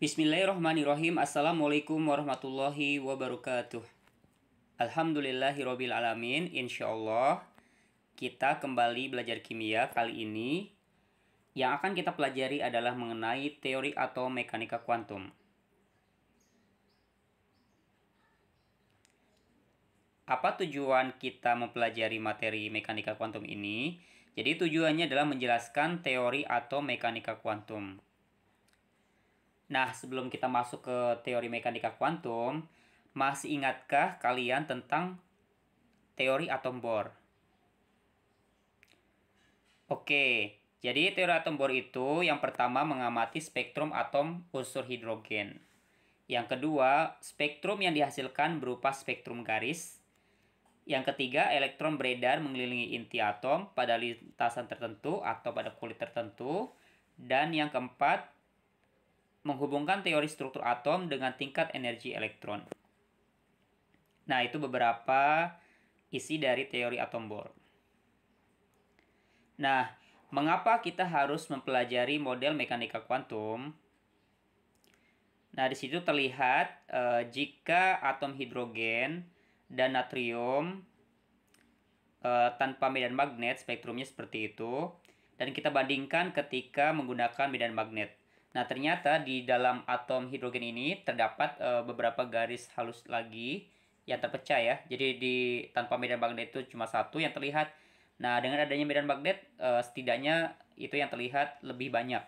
Bismillahirrahmanirrahim. Assalamualaikum warahmatullahi wabarakatuh. Alhamdulillahirabbil alamin. Insyaallah kita kembali belajar kimia. Kali ini yang akan kita pelajari adalah mengenai teori atau mekanika kuantum. Apa tujuan kita mempelajari materi mekanika kuantum ini? Jadi tujuannya adalah menjelaskan teori atau mekanika kuantum. Nah, sebelum kita masuk ke teori mekanika kuantum, masih ingatkah kalian tentang teori atom Bohr? Oke, jadi teori atom Bohr itu yang pertama mengamati spektrum atom unsur hidrogen. Yang kedua, spektrum yang dihasilkan berupa spektrum garis. Yang ketiga, elektron beredar mengelilingi inti atom pada lintasan tertentu atau pada kulit tertentu. Dan yang keempat, menghubungkan teori struktur atom dengan tingkat energi elektron. Nah, itu beberapa isi dari teori atom Bohr. Nah, mengapa kita harus mempelajari model mekanika kuantum? Nah, di situ terlihat jika atom hidrogen dan natrium tanpa medan magnet, spektrumnya seperti itu, dan kita bandingkan ketika menggunakan medan magnet. Nah, ternyata di dalam atom hidrogen ini terdapat beberapa garis halus lagi yang terpecah ya. Jadi tanpa medan magnet itu cuma satu yang terlihat. Nah, dengan adanya medan magnet setidaknya itu yang terlihat lebih banyak.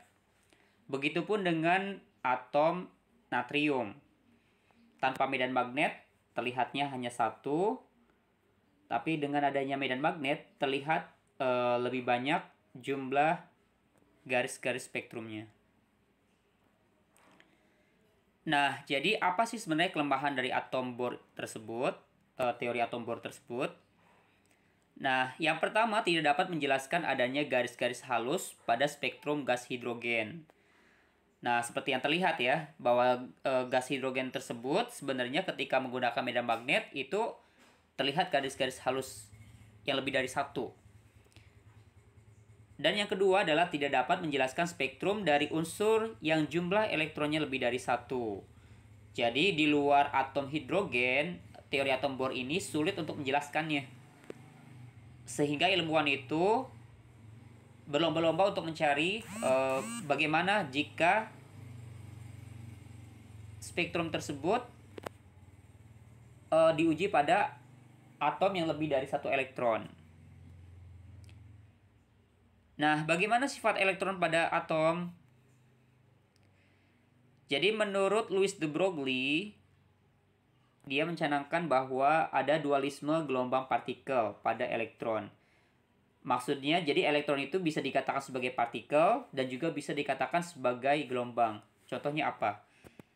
Begitupun dengan atom natrium. Tanpa medan magnet terlihatnya hanya satu. Tapi dengan adanya medan magnet terlihat lebih banyak jumlah garis-garis spektrumnya. Nah, jadi apa sih sebenarnya kelemahan dari atom Bohr tersebut, teori atom Bohr tersebut? Nah, yang pertama tidak dapat menjelaskan adanya garis-garis halus pada spektrum gas hidrogen. Nah, seperti yang terlihat ya, bahwa gas hidrogen tersebut sebenarnya ketika menggunakan medan magnet itu terlihat garis-garis halus yang lebih dari satu. Dan yang kedua adalah tidak dapat menjelaskan spektrum dari unsur yang jumlah elektronnya lebih dari satu. Jadi di luar atom hidrogen, teori atom Bohr ini sulit untuk menjelaskannya. Sehingga ilmuwan itu berlomba-lomba untuk mencari bagaimana jika spektrum tersebut diuji pada atom yang lebih dari satu elektron. Nah, bagaimana sifat elektron pada atom? Jadi menurut Louis de Broglie, dia mencanangkan bahwa ada dualisme gelombang partikel pada elektron. Maksudnya, jadi elektron itu bisa dikatakan sebagai partikel dan juga bisa dikatakan sebagai gelombang. Contohnya apa?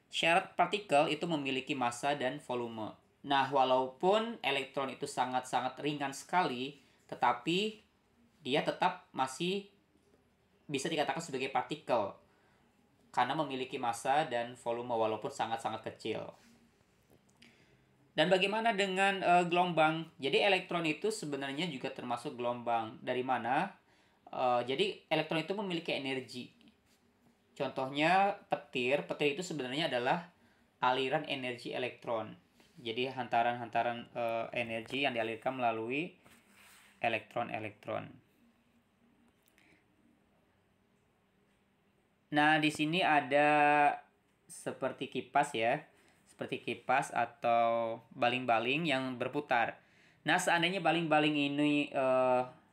Syarat partikel itu memiliki massa dan volume. Nah, walaupun elektron itu sangat-sangat ringan sekali, tetapi dia tetap masih bisa dikatakan sebagai partikel karena memiliki massa dan volume walaupun sangat-sangat kecil. Dan bagaimana dengan gelombang? Jadi elektron itu sebenarnya juga termasuk gelombang. Dari mana? Jadi elektron itu memiliki energi. Contohnya petir. Petir itu sebenarnya adalah aliran energi elektron. Jadi hantaran-hantaran energi yang dialirkan melalui elektron-elektron. Nah, di sini ada seperti kipas ya. Seperti kipas atau baling-baling yang berputar. Nah, seandainya baling-baling ini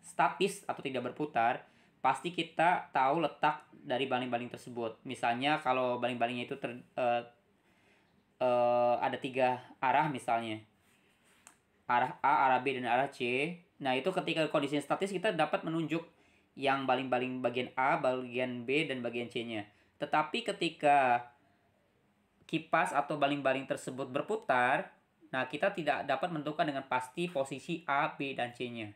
statis atau tidak berputar, pasti kita tahu letak dari baling-baling tersebut. Misalnya kalau baling-balingnya itu ada 3 arah misalnya. Arah A, arah B, dan arah C. Nah, itu ketika kondisi statis kita dapat menunjuk yang baling-baling bagian A, bagian B, dan bagian C-nya. Tetapi ketika kipas atau baling-baling tersebut berputar, nah kita tidak dapat menentukan dengan pasti posisi A, B, dan C-nya.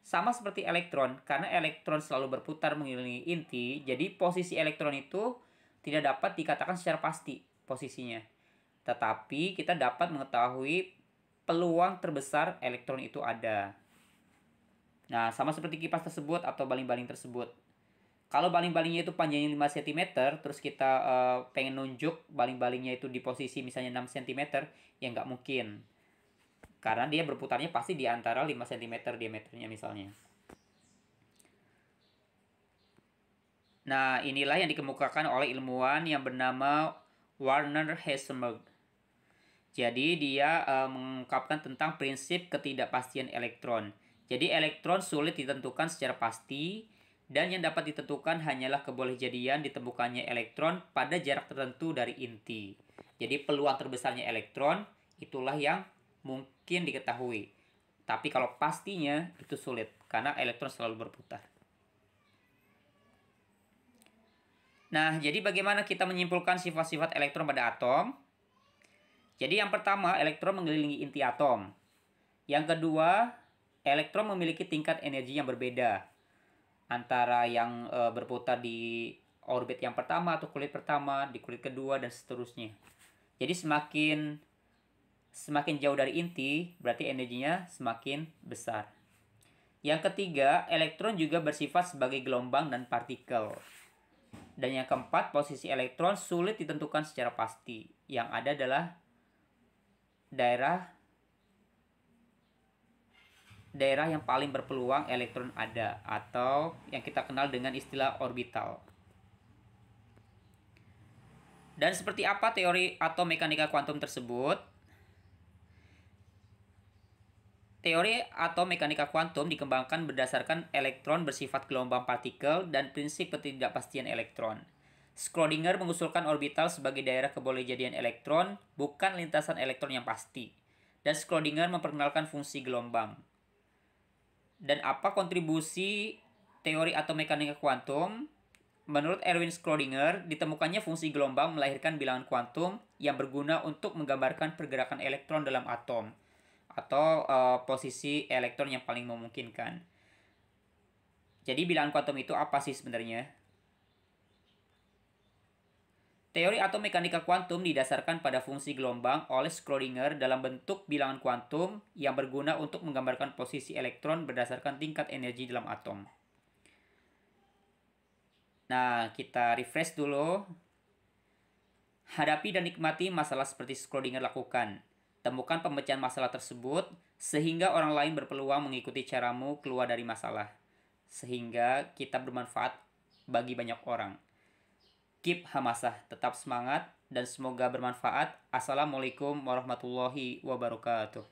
Sama seperti elektron, karena elektron selalu berputar mengelilingi inti, jadi posisi elektron itu tidak dapat dikatakan secara pasti posisinya. Tetapi kita dapat mengetahui peluang terbesar elektron itu ada. Nah, sama seperti kipas tersebut atau baling-baling tersebut. Kalau baling-balingnya itu panjangnya 5 cm, terus kita pengen nunjuk baling-balingnya itu di posisi misalnya 6 cm, ya nggak mungkin. Karena dia berputarnya pasti di antara 5 cm diameternya misalnya. Nah, inilah yang dikemukakan oleh ilmuwan yang bernama Werner Heisenberg. Jadi dia mengungkapkan tentang prinsip ketidakpastian elektron. Jadi elektron sulit ditentukan secara pasti, dan yang dapat ditentukan hanyalah kebolehjadian ditemukannya elektron pada jarak tertentu dari inti. Jadi peluang terbesarnya elektron itulah yang mungkin diketahui. Tapi kalau pastinya itu sulit, karena elektron selalu berputar. Nah, jadi bagaimana kita menyimpulkan sifat-sifat elektron pada atom? Jadi yang pertama, elektron mengelilingi inti atom. Yang kedua, elektron memiliki tingkat energi yang berbeda antara yang berputar di orbit yang pertama atau kulit pertama, di kulit kedua, dan seterusnya. Jadi semakin jauh dari inti, berarti energinya semakin besar. Yang ketiga, elektron juga bersifat sebagai gelombang dan partikel. Dan yang keempat, posisi elektron sulit ditentukan secara pasti. Yang ada adalah daerah yang paling berpeluang elektron ada, atau yang kita kenal dengan istilah orbital. Dan seperti apa teori atom mekanika kuantum tersebut? Teori atom mekanika kuantum dikembangkan berdasarkan elektron bersifat gelombang partikel dan prinsip ketidakpastian elektron. Schrödinger mengusulkan orbital sebagai daerah kebolehjadian elektron, bukan lintasan elektron yang pasti. Dan Schrödinger memperkenalkan fungsi gelombang. Dan apa kontribusi teori atom mekanika kuantum? Menurut Erwin Schrödinger, ditemukannya fungsi gelombang melahirkan bilangan kuantum yang berguna untuk menggambarkan pergerakan elektron dalam atom, atau posisi elektron yang paling memungkinkan. Jadi bilangan kuantum itu apa sih sebenarnya? Teori atom mekanika kuantum didasarkan pada fungsi gelombang oleh Schrödinger dalam bentuk bilangan kuantum yang berguna untuk menggambarkan posisi elektron berdasarkan tingkat energi dalam atom. Nah, kita refresh dulu. Hadapi dan nikmati masalah seperti Schrödinger lakukan. Temukan pemecahan masalah tersebut sehingga orang lain berpeluang mengikuti caramu keluar dari masalah. Sehingga kita bermanfaat bagi banyak orang. Keep hamasah, tetap semangat, dan semoga bermanfaat. Assalamualaikum warahmatullahi wabarakatuh.